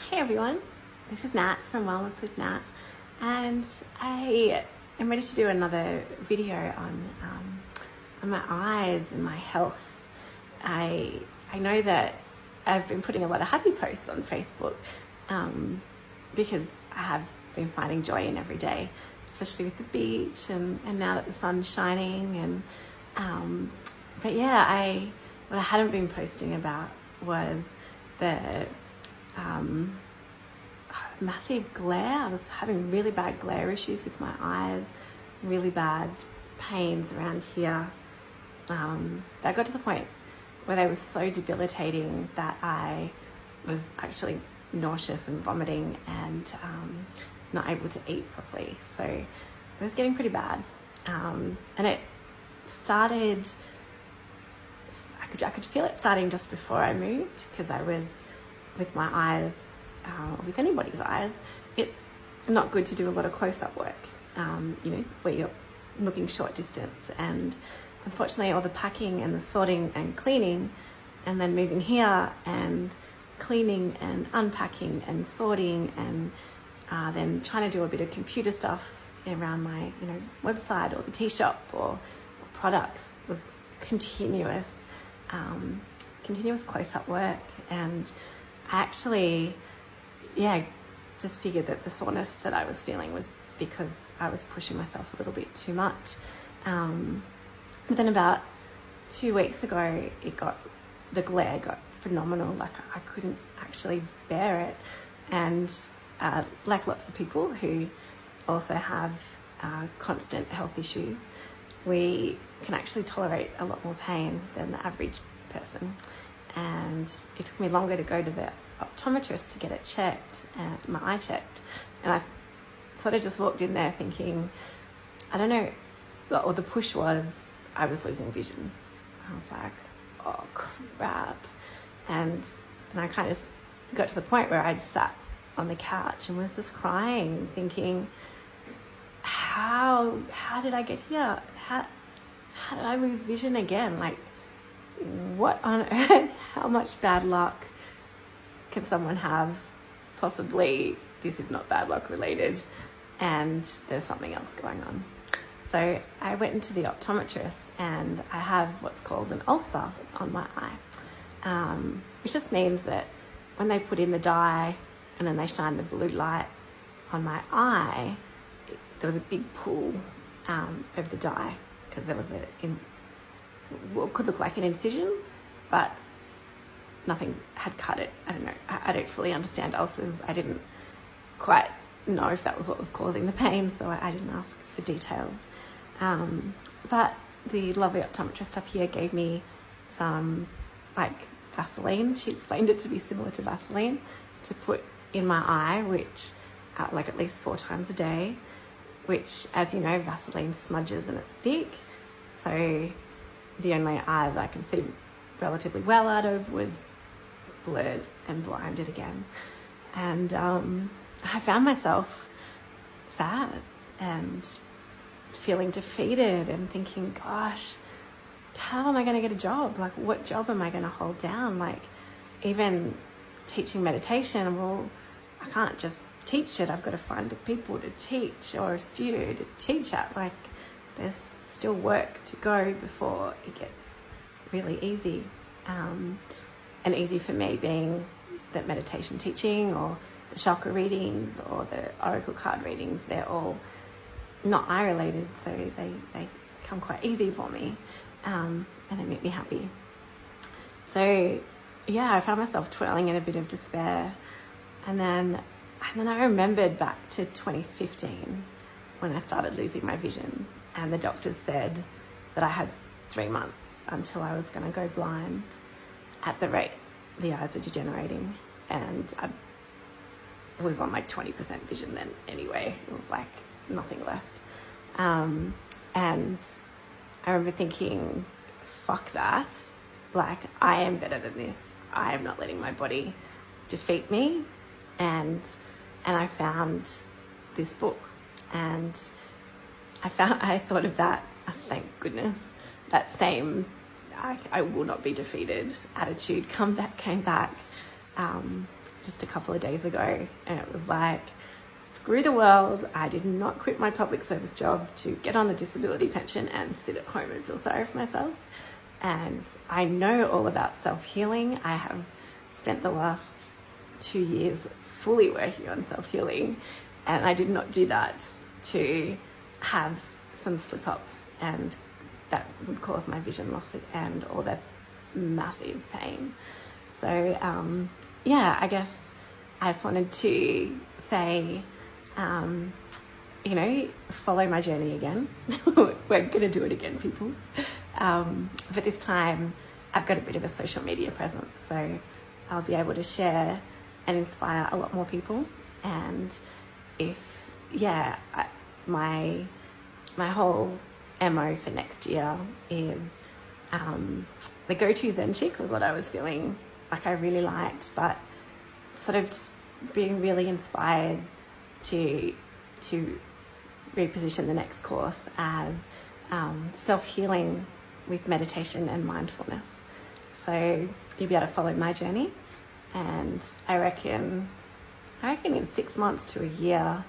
Hey everyone, this is Nat from Wellness with Nat, and I am ready to do another video on my eyes and my health. I know that I've been putting a lot of happy posts on Facebook because I have been finding joy in every day, especially with the beach and now that the sun's shining. But yeah, what I hadn't been posting about was the massive glare. I was having really bad glare issues with my eyes, really bad pains around here. That got to the point where they were so debilitating that I was actually nauseous and vomiting and not able to eat properly. So it was getting pretty bad. And it started, I could feel it starting just before I moved, because I was with my eyes, with anybody's eyes, it's not good to do a lot of close-up work, where you're looking short distance. And unfortunately, all the packing and the sorting and cleaning, and then moving here and cleaning and unpacking and sorting, and then trying to do a bit of computer stuff around my, website or the tea shop or products, was continuous close-up work. And I actually, just figured that the soreness that I was feeling was because I was pushing myself a little bit too much. But then about 2 weeks ago, the glare got phenomenal. Like, I couldn't actually bear it. And like lots of people who also have constant health issues, we can actually tolerate a lot more pain than the average person. And it took me longer to go to the optometrist to get it checked, my eye checked. And I sort of just walked in there thinking, I don't know, or the push was I was losing vision. I was like, oh crap. And I kind of got to the point where I'd sat on the couch and was just crying, thinking, how did I get here? How did I lose vision again? Like, what on earth? How much bad luck can someone have? Possibly this is not bad luck related, and there's something else going on. So I went into the optometrist, and I have what's called an ulcer on my eye, which just means that when they put in the dye and then they shine the blue light on my eye, there was a big pool of the dye, because there was what could look like an incision, but nothing had cut it. I don't know. I don't fully understand ulcers. I didn't quite know if that was what was causing the pain, so I didn't ask for details. But the lovely optometrist up here gave me some Vaseline. She explained it to be similar to Vaseline to put in my eye, which at least 4 times a day, which, as you know, Vaseline smudges and it's thick. So the only eye that I can see relatively well out of was blurred and blinded again. And I found myself sad and feeling defeated and thinking, gosh, how am I going to get a job? Like, what job am I going to hold down? Like, even teaching meditation, well, I can't just teach it. I've got to find the people to teach, or a studio to teach at. Like, there's still work to go before it gets really easy. And easy for me being that meditation teaching, or the chakra readings, or the oracle card readings, they're all not eye related, so they come quite easy for me, and they make me happy. So yeah, I found myself twirling in a bit of despair, and then I remembered back to 2015 when I started losing my vision, and the doctors said that I had 3 months until I was going to go blind. At the rate the eyes were degenerating, and I was on like 20% vision then anyway. It was like nothing left. And I remember thinking, fuck that. Like, I am better than this. I am not letting my body defeat me. And I found this book, and I thought of that, thank goodness, that same I will not be defeated attitude came back just a couple of days ago, and it was like, screw the world. I did not quit my public service job to get on the disability pension and sit at home and feel sorry for myself. And I know all about self-healing. I have spent the last 2 years fully working on self-healing, and I did not do that to have some slip-ups, and that would cause my vision loss and all that massive pain. So yeah, I guess I just wanted to say, you know, follow my journey again. We're going to do it again, people. But this time I've got a bit of a social media presence, so I'll be able to share and inspire a lot more people. And if, yeah, my whole MO for next year is the go-to Zen chick was what I was feeling like I really liked, but sort of just being really inspired to reposition the next course as self-healing with meditation and mindfulness. So you'll be able to follow my journey, and I reckon in 6 months to a year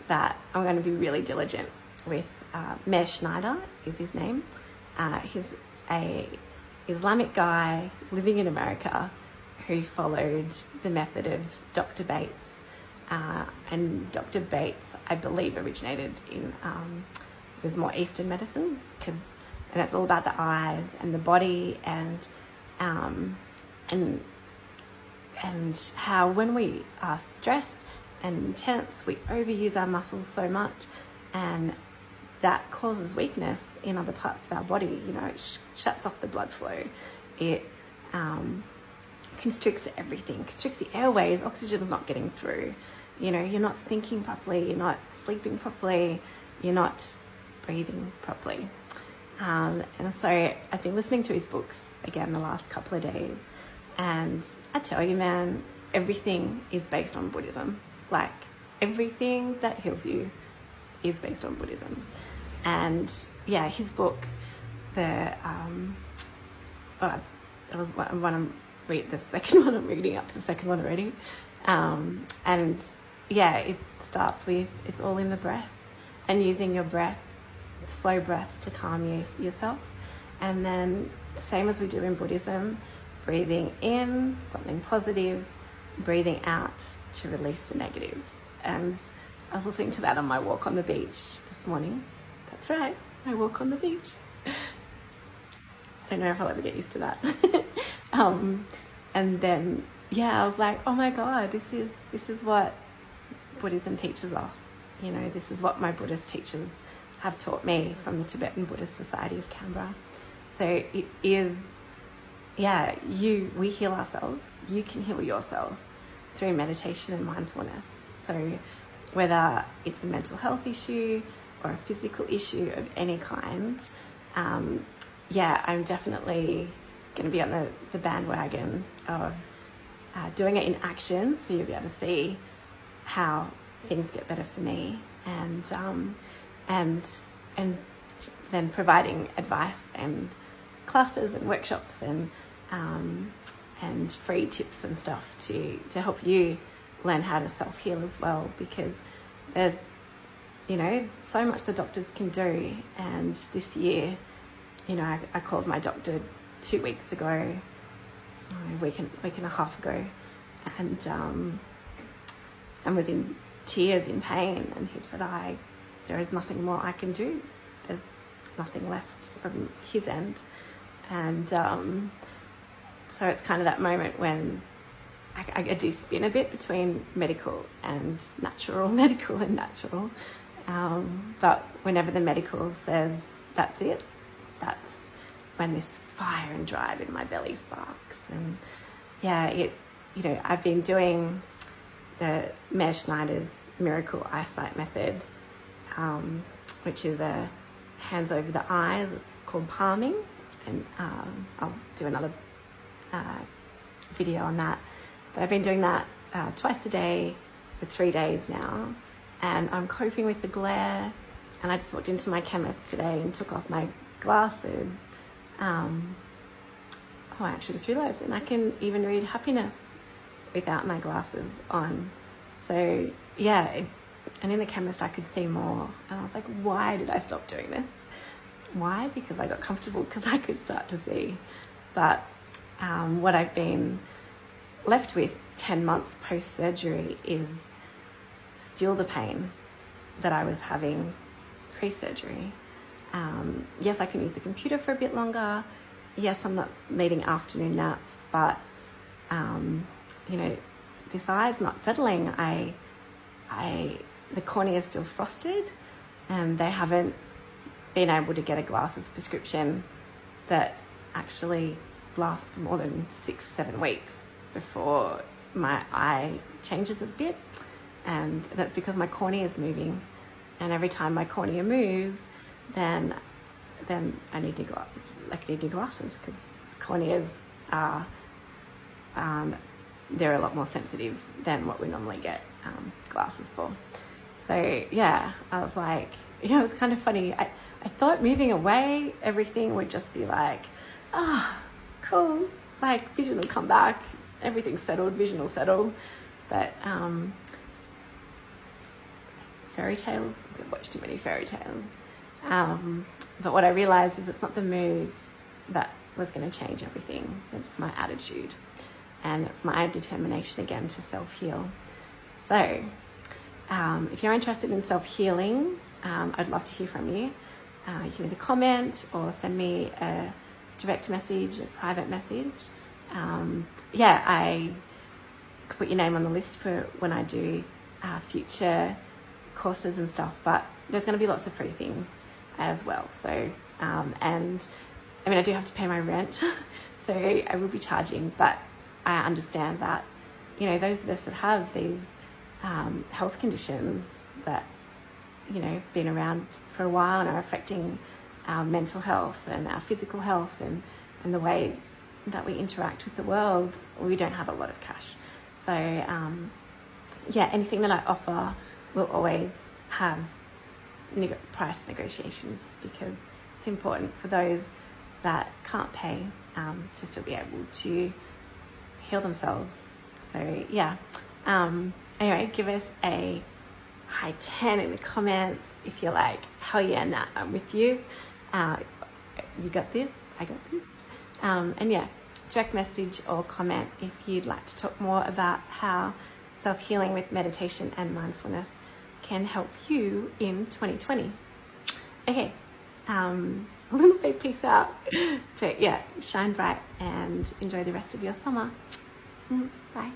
that I'm going to be really diligent with Meir Schneider is his name. He's a Islamic guy living in America who followed the method of Dr. Bates. And Dr. Bates, I believe, originated in, it was more Eastern medicine, and it's all about the eyes and the body, and how when we are stressed and tense, we overuse our muscles so much, and that causes weakness in other parts of our body. You know, it shuts off the blood flow. It constricts everything, constricts the airways. Oxygen is not getting through. You know, you're not thinking properly, you're not sleeping properly, you're not breathing properly. And so I've been listening to his books again the last couple of days, and I tell you, man, everything is based on Buddhism. Like, everything that heals you is based on Buddhism. And yeah, his book, that was one I'm reading, the second one I'm reading, up to the second one already. And yeah, it starts with, it's all in the breath, and using your breath, slow breaths, to calm yourself. And then same as we do in Buddhism, breathing in something positive, breathing out to release the negative. And I was listening to that on my walk on the beach this morning. That's right, my walk on the beach. I don't know if I'll ever get used to that. And then, yeah, I was like, oh my God, this is what Buddhism teaches us. You know, this is what my Buddhist teachers have taught me from the Tibetan Buddhist Society of Canberra. So it is, yeah, we heal ourselves. You can heal yourself through meditation and mindfulness. So whether it's a mental health issue or a physical issue of any kind, yeah, I'm definitely going to be on the bandwagon of doing it in action, so you'll be able to see how things get better for me, and then providing advice and classes and workshops and free tips and stuff to help you learn how to self-heal as well, because there's, you know, so much the doctors can do. And this year, you know, I called my doctor 2 weeks ago, a week and a half ago, and was in tears, in pain, and he said, there is nothing more I can do. There's nothing left from his end. And so it's kind of that moment when I do spin a bit between medical and natural, medical and natural. But whenever the medical says that's it, that's when this fire and drive in my belly sparks. And yeah, you know, I've been doing the Meir Schneider's Miracle Eyesight Method, which is a hands over the eyes. It's called palming, and I'll do another video on that. But I've been doing that twice a day for 3 days now, and I'm coping with the glare. And I just walked into my chemist today and took off my glasses. I actually just realised, and I can even read happiness without my glasses on. So yeah, and in the chemist I could see more, and I was like, why did I stop doing this? Why? Because I got comfortable, because I could start to see. But what I've been left with 10 months post-surgery is still the pain that I was having pre-surgery. Yes, I can use the computer for a bit longer. Yes, I'm not needing afternoon naps, but you know, this eye's not settling. The cornea is still frosted, and they haven't been able to get a glasses prescription that actually lasts for more than 6-7 weeks before my eye changes a bit. And that's because my cornea is moving, and every time my cornea moves, then I need new glasses, because corneas are they're a lot more sensitive than what we normally get glasses for. So yeah, I was like, you know, it's kind of funny. I thought moving away, everything would just be like, cool, like vision will come back, everything's settled, vision will settle. But fairy tales, I've watched too many fairy tales. But what I realized is it's not the move that was going to change everything. It's my attitude, and it's my determination again to self-heal. So if you're interested in self-healing, I'd love to hear from you. You can either comment or send me a direct message, a private message. Yeah, I could put your name on the list for when I do future courses and stuff, but there's going to be lots of free things as well. So, and I mean, I do have to pay my rent, so I will be charging, but I understand that, you know, those of us that have these health conditions that, you know, been around for a while and are affecting our mental health and our physical health and the way that we interact with the world, we don't have a lot of cash. So yeah, anything that I offer will always have price negotiations, because it's important for those that can't pay to still be able to heal themselves. So yeah, anyway, give us a high 10 in the comments if you're like, hell yeah, nah, I'm with you. You got this, I got this. And yeah, direct message or comment if you'd like to talk more about how self-healing with meditation and mindfulness can help you in 2020. Okay, I'm gonna say peace out. But yeah, shine bright and enjoy the rest of your summer. Bye.